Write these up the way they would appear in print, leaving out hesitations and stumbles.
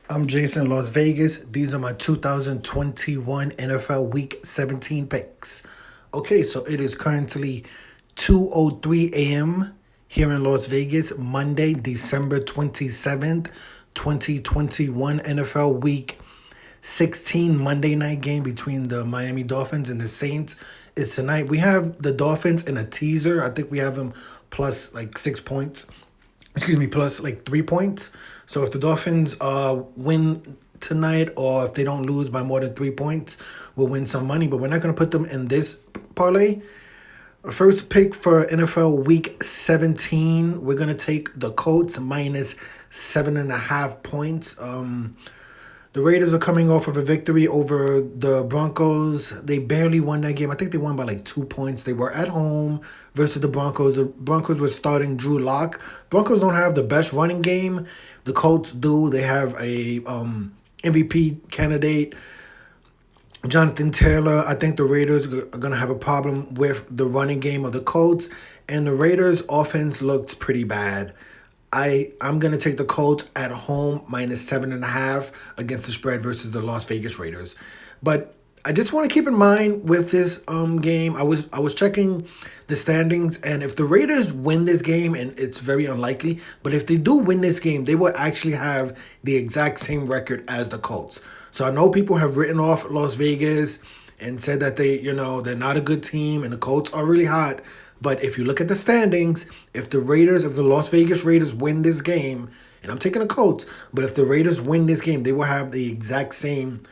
I'm Jason, Las Vegas. These are my 2021 NFL Week 17 picks. Okay, so it is currently 2:03 a.m. here in Las Vegas, Monday, December 27th, 2021 NFL Week 16 Monday night game between the Miami Dolphins and the Saints is tonight. We have the Dolphins in a teaser. I think we have them plus like 6 points. Excuse me, plus like 3 points. So if the Dolphins win tonight, or if they don't lose by more than 3 points, we'll win some money. But we're not going to put them in this parlay. First pick for NFL Week 17, we're going to take the Colts minus 7.5 points. The Raiders are coming off of a victory over the Broncos. They barely won that game. I think they won by like 2 points. They were at home versus the Broncos. The Broncos were starting Drew Lock. Broncos don't have the best running game. The Colts do. They have a MVP candidate, Jonathan Taylor. I think the Raiders are going to have a problem with the running game of the Colts. And the Raiders' offense looked pretty bad. I'm going to take the Colts at home minus 7.5 against the spread versus the Las Vegas Raiders. But I just want to keep in mind with this game, I was checking the standings, and if the Raiders win this game, and it's very unlikely, but if they do win this game, they will actually have the exact same record as the Colts. So I know people have written off Las Vegas and said that they're not a good team and the Colts are really hot. But if you look at the standings, if the Las Vegas Raiders win this game, and I'm taking the Colts, but if the Raiders win this game, they will have the exact same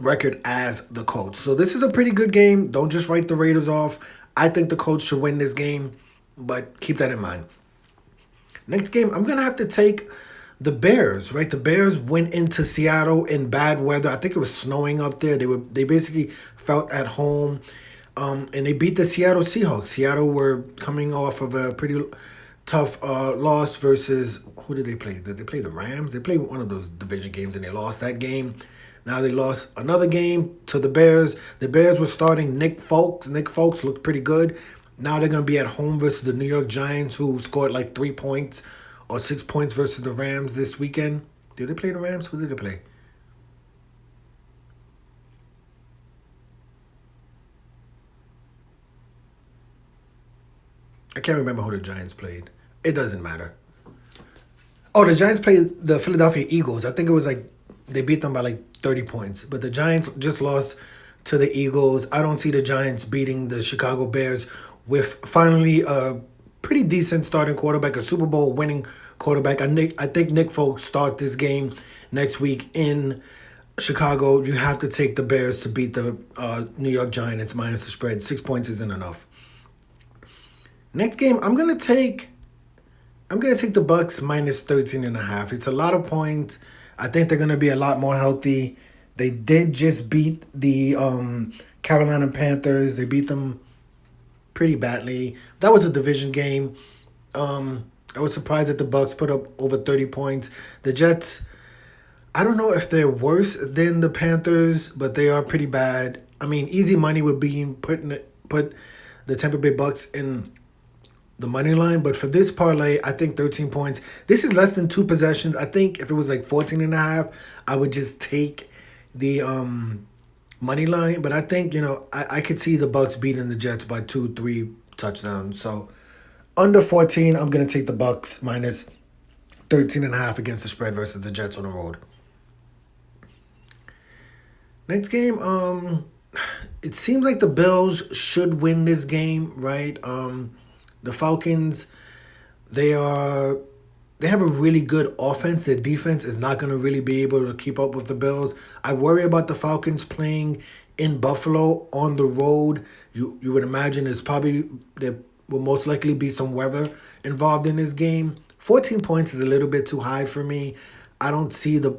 record as the Colts. So this is a pretty good game. Don't just write the Raiders off. I think the Colts should win this game, but keep that in mind. Next game, I'm going to have to take the Bears, right? The Bears went into Seattle in bad weather. I think it was snowing up there. They basically felt at home. And they beat the Seattle Seahawks. Seattle were coming off of a pretty tough loss versus, who did they play? Did they play the Rams? They played one of those division games and they lost that game. Now they lost another game to the Bears. The Bears were starting Nick Folks. Nick Folks looked pretty good. Now they're going to be at home versus the New York Giants, who scored like 3 points or 6 points versus the Rams this weekend. Did they play the Rams? Who did they play? I can't remember who the Giants played. It doesn't matter. Oh, the Giants played the Philadelphia Eagles. I think it was like they beat them by like 30 points. But the Giants just lost to the Eagles. I don't see the Giants beating the Chicago Bears with finally a pretty decent starting quarterback, a Super Bowl winning quarterback. I think Nick Foles start this game next week in Chicago. You have to take the Bears to beat the New York Giants minus the spread. 6 points isn't enough. Next game, I'm gonna take the Bucks minus 13.5. It's a lot of points. I think they're gonna be a lot more healthy. They did just beat the Carolina Panthers. They beat them pretty badly. That was a division game. I was surprised that the Bucks put up over 30 points. The Jets, I don't know if they're worse than the Panthers, but they are pretty bad. I mean, easy money would be put the Tampa Bay Bucks in the money line, but for this parlay, I think 13 points. This is less than 2 possessions. I think if it was like 14.5, I would just take the money line. But I think, I could see the Bucks beating the Jets by 2-3 touchdowns. So under 14, I'm going to take the Bucks minus 13.5 against the spread versus the Jets on the road. Next game, it seems like the Bills should win this game, right? The Falcons, they have a really good offense. Their defense is not going to really be able to keep up with the Bills. I worry about the Falcons playing in Buffalo on the road. You would imagine there will most likely be some weather involved in this game. 14 points is a little bit too high for me. I don't see the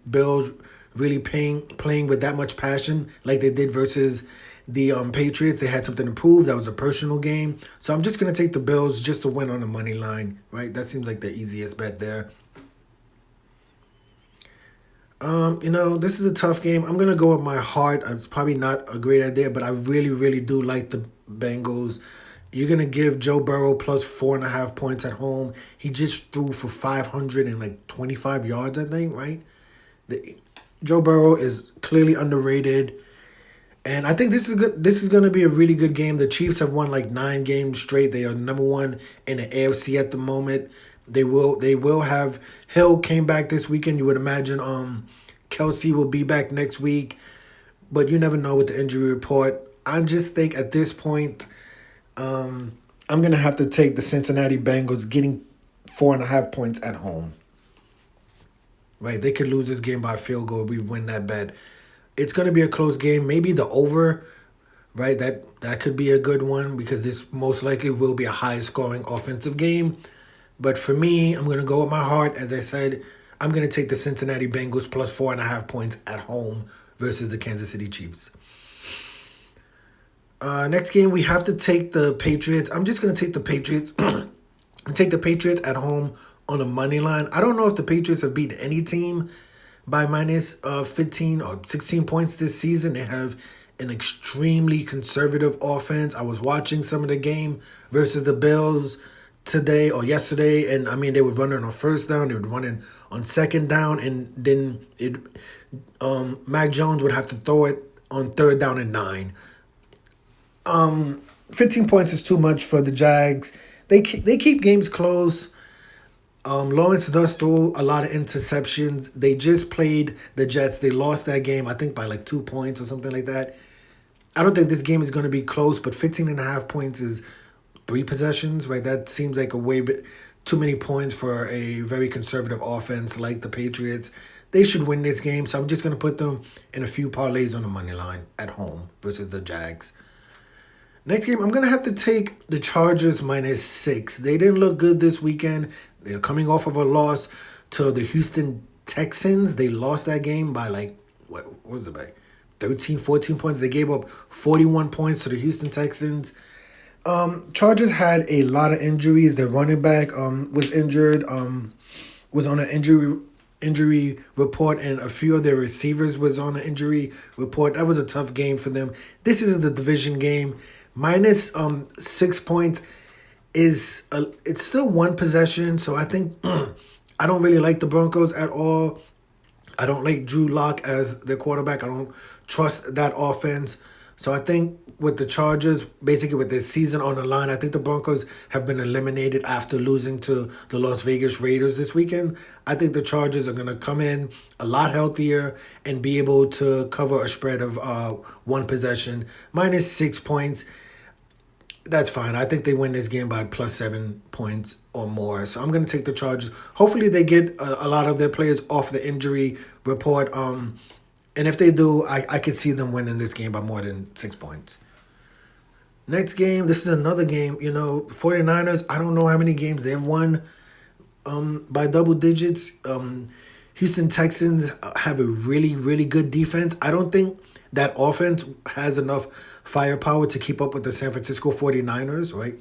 Bills really playing with that much passion like they did versus the Patriots. They had something to prove. That was a personal game. So I'm just going to take the Bills just to win on the money line, right? That seems like the easiest bet there. This is a tough game. I'm going to go with my heart. It's probably not a great idea, but I really, really do like the Bengals You're going to give Joe Burrow plus 4.5 points at home. He just threw for 525 yards, I think, right? Joe Burrow is clearly underrated. And I think this is good. This is going to be a really good game. The Chiefs have won like 9 games straight. They are number 1 in the AFC at the moment. They will have Hill came back this weekend. You would imagine Kelsey will be back next week, but you never know with the injury report. I just think at this point, I'm gonna have to take the Cincinnati Bengals getting 4.5 points at home. Right, they could lose this game by a field goal if we win that bet. It's gonna be a close game. Maybe the over. Right, that could be a good one because this most likely will be a high scoring offensive game. But for me, I'm going to go with my heart. As I said, I'm going to take the Cincinnati Bengals plus 4.5 points at home versus the Kansas City Chiefs. Next game, we have to take the Patriots. I'm just going to take the Patriots. Take the Patriots at home on a money line. I don't know if the Patriots have beaten any team by minus 15 or 16 points this season. They have an extremely conservative offense. I was watching some of the game versus the Bills today or yesterday, and I mean they were running on first down, they were running on second down, and then Mac Jones would have to throw it on third down and 9. 15 points is too much for the Jags. They keep games close. Lawrence does throw a lot of interceptions. They just played the Jets. They lost that game, I think, by like 2 points or something like that. I don't think this game is going to be close, but 15.5 points is 3 possessions, right? That seems like a way bit too many points for a very conservative offense like the Patriots. They should win this game, so I'm just going to put them in a few parlays on the money line at home versus the Jags. Next game, I'm going to have to take the Chargers minus 6. They didn't look good this weekend. They're coming off of a loss to the Houston Texans. They lost that game by like, what was it, by 13, 14 points. They gave up 41 points to the Houston Texans. Chargers had a lot of injuries. Their running back was injured, was on an injury report, and a few of their receivers was on an injury report. That was a tough game for them. This is the division game. Minus 6 points is it's still 1 possession, so I think I don't really like the Broncos at all. I don't like Drew Lock as their quarterback. I don't trust that offense. So I think with the Chargers, basically with their season on the line, I think the Broncos have been eliminated after losing to the Las Vegas Raiders this weekend. I think the Chargers are going to come in a lot healthier and be able to cover a spread of 1 possession. Minus 6 points. That's fine. I think they win this game by plus 7 points or more. So I'm going to take the Chargers. Hopefully they get a lot of their players off the injury report. And if they do, I could see them winning this game by more than 6 points. Next game, this is another game. 49ers, I don't know how many games they've won by double digits. Houston Texans have a really, really good defense. I don't think that offense has enough firepower to keep up with the San Francisco 49ers, right?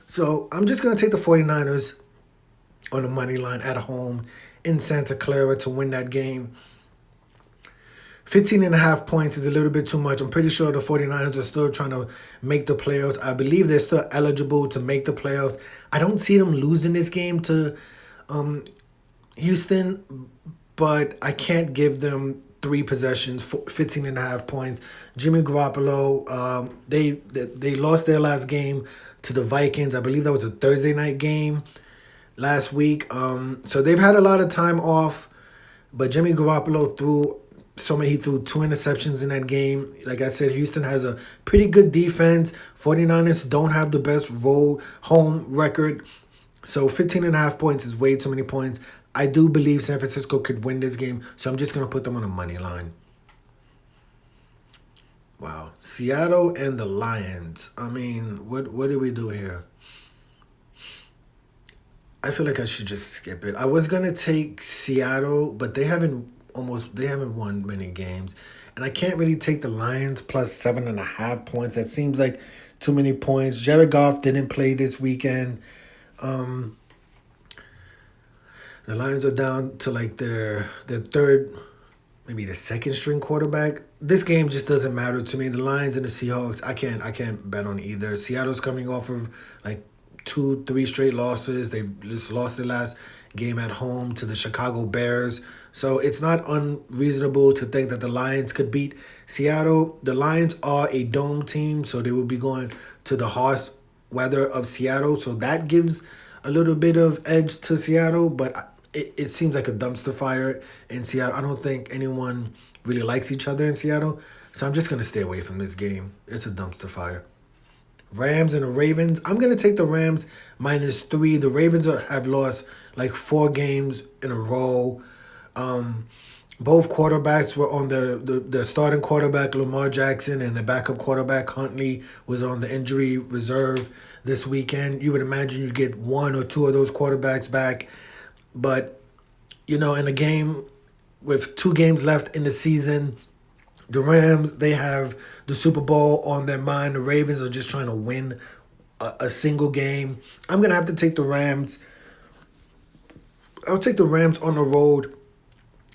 So I'm just going to take the 49ers on the money line at home in Santa Clara to win that game. 15.5 points is a little bit too much. I'm pretty sure the 49ers are still trying to make the playoffs. I believe they're still eligible to make the playoffs. I don't see them losing this game to Houston, but I can't give them 3 possessions, 15.5 points. Jimmy Garoppolo, they lost their last game to the Vikings. I believe that was a Thursday night game last week. So they've had a lot of time off, but Jimmy Garoppolo threw 2 interceptions in that game. Like I said, Houston has a pretty good defense. 49ers don't have the best road home record. So 15.5 points is way too many points. I do believe San Francisco could win this game, so I'm just going to put them on a money line. Wow. Seattle and the Lions. I mean, what do we do here? I feel like I should just skip it. I was going to take Seattle, but they haven't won many games. And I can't really take the Lions plus 7.5 points. That seems like too many points. Jared Goff didn't play this weekend. The Lions are down to like their third maybe the second string quarterback. This game just doesn't matter to me. The Lions and the Seahawks, I can't bet on either. Seattle's coming off of like 2-3 straight losses. They just lost their last game at home to the Chicago Bears. So it's not unreasonable to think that the Lions could beat Seattle. The Lions are a dome team, so they will be going to the harsh weather of Seattle. So that gives a little bit of edge to Seattle, but it seems like a dumpster fire in Seattle. I don't think anyone really likes each other in Seattle, so I'm just going to stay away from this game. It's a dumpster fire. Rams and the Ravens. I'm going to take the Rams -3. The Ravens have lost like 4 games in a row. Both quarterbacks were on the starting quarterback, Lamar Jackson, and the backup quarterback, Huntley, was on the injury reserve this weekend. You would imagine you'd get 1 or 2 of those quarterbacks back. But, in a game with 2 games left in the season, the Rams, they have the Super Bowl on their mind. The Ravens are just trying to win a single game. I'm going to have to take the Rams. I'll take the Rams on the road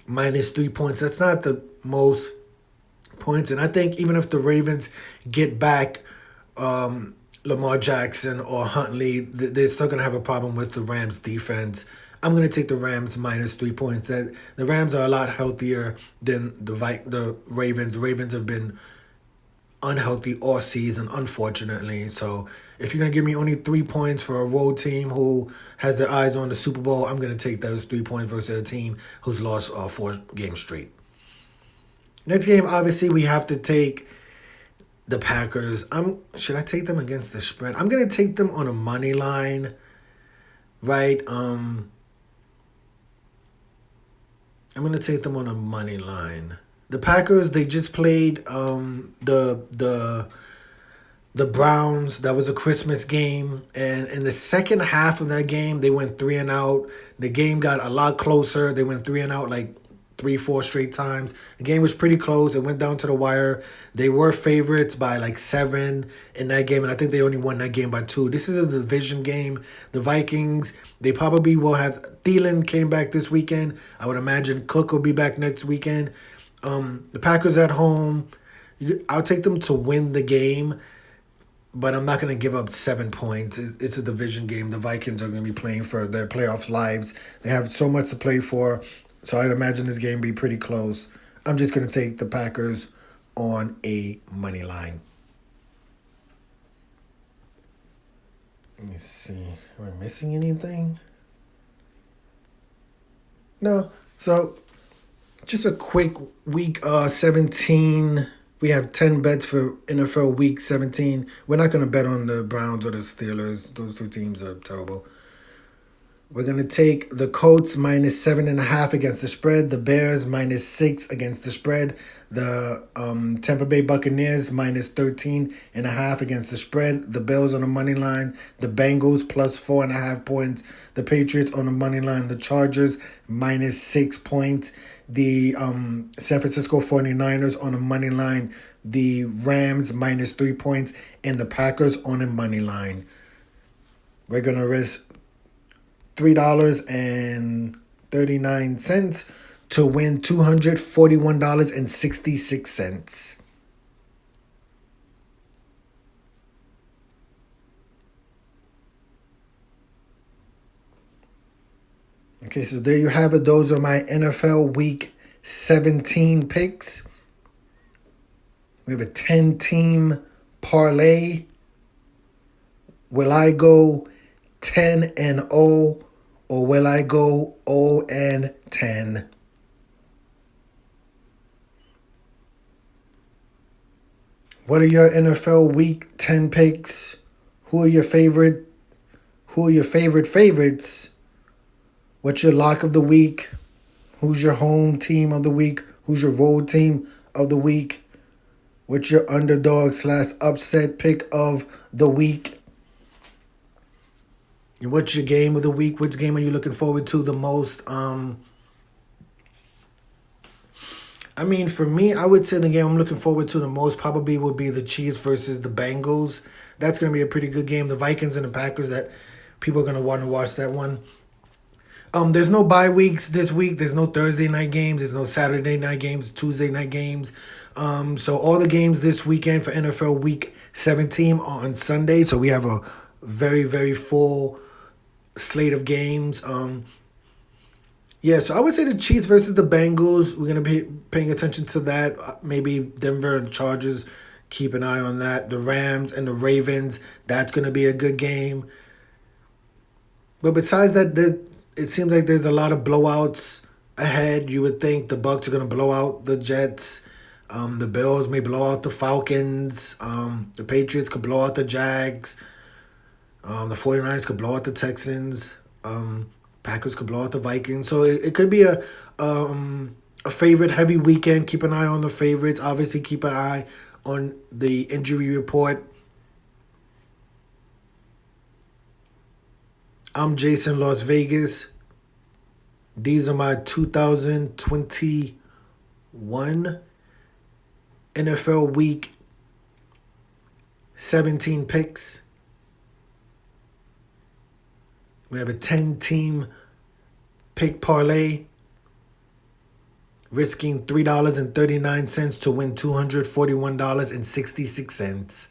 -3 points. That's not the most points. And I think even if the Ravens get back Lamar Jackson or Huntley, they're still going to have a problem with the Rams defense. I'm going to take the Rams -3 points. That the Rams are a lot healthier than the Ravens. The Ravens have been unhealthy all season, unfortunately. So if you're going to give me only 3 points for a road team who has their eyes on the Super Bowl, I'm going to take those 3 points versus a team who's lost 4 games straight. Next game, obviously, we have to take the Packers. Should I take them against the spread? I'm going to take them on a money line, right? I'm going to take them on a money line. The Packers, they just played the Browns. That was a Christmas game. And in the second half of that game, they went 3-and-out. The game got a lot closer. They went 3-and-out like 3-4 straight times. The game was pretty close. It went down to the wire. They were favorites by like 7 in that game, and I think they only won that game by 2. This is a division game. The Vikings, they probably will have... Thielen came back this weekend. I would imagine Cook will be back next weekend. The Packers at home, I'll take them to win the game, but I'm not going to give up 7 points. It's a division game. The Vikings are going to be playing for their playoff lives. They have so much to play for, so I'd imagine this game be pretty close. I'm just going to take the Packers on a money line. Let me see. Am I missing anything? No. So, just a quick week 17. We have 10 bets for NFL week 17. We're not going to bet on the Browns or the Steelers. Those 2 teams are terrible. We're going to take the Colts -7.5 against the spread. The Bears -6 against the spread. The Tampa Bay Buccaneers -13.5 against the spread. The Bills on the money line. The Bengals +4.5 points. The Patriots on the money line. The Chargers -6 points. The San Francisco 49ers on the money line. The Rams -3 points. And the Packers on the money line. We're going to risk $3.39 to win $241.66. Okay, so there you have it. Those are my NFL Week 17 picks. We have a 10-team parlay. Will I go 10-0 or will I go 0-10? What are your NFL Week 10 picks? Who are your favorites? What's your lock of the week? Who's your home team of the week? Who's your road team of the week? What's your underdog/upset pick of the week? And what's your game of the week? Which game are you looking forward to the most? For me, I would say the game I'm looking forward to the most probably would be the Chiefs versus the Bengals. That's going to be a pretty good game. The Vikings and the Packers, that people are going to want to watch that one. There's no bye weeks this week. There's no Thursday night games. There's no Saturday night games, Tuesday night games. So all the games this weekend for NFL Week 17 are on Sunday. So we have a very, very full slate of games. Yeah, so I would say the Chiefs versus the Bengals. We're going to be paying attention to that. Maybe Denver and Chargers. Keep an eye on that. The Rams and the Ravens. That's going to be a good game. But besides that, it seems like there's a lot of blowouts ahead. You would think the Bucs are going to blow out the Jets. The Bills may blow out the Falcons. The Patriots could blow out the Jags. The 49ers could blow out the Texans. Packers could blow out the Vikings. So it could be a favorite heavy weekend. Keep an eye on the favorites. Obviously, keep an eye on the injury report. I'm Jason, Las Vegas. These are my 2021 NFL Week 17 picks. We have a 10-team pick parlay, risking $3.39 to win $241.66.